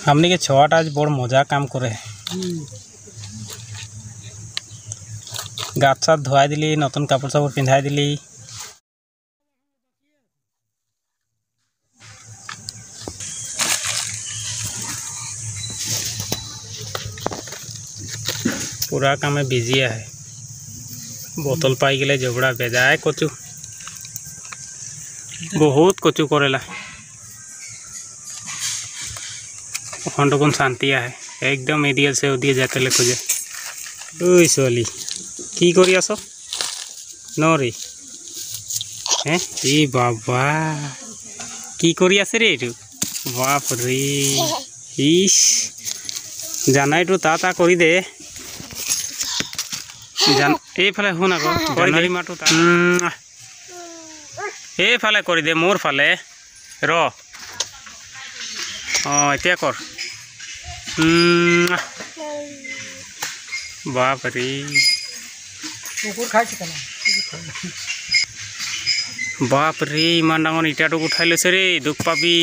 हमने के छुआटा आज बड़ मजा काम करे गात सात धोआई दिली नतन कापड़ सापड़ पिंधाई दिली पूरा काम में बिजी है बोतल पाई गले जबड़ा बेजाय कचू बहुत कचू करेला खंडकुन शांति है एकदम एदिया से ओदिया जाते ले खोजे ओई सोली की करी आसो नरी हैं ई बाबा की करी आसे रे एटू बाप रे इस जानाई तो ता करी दे जान ए फाले हुना को जनवरी माटो ता ए फाले करी दे मोर फाले र এতিয়া कर बाप रे बाप रे इमान डांगर इटा टुक उठाई লৈছে रे दुख पाबी।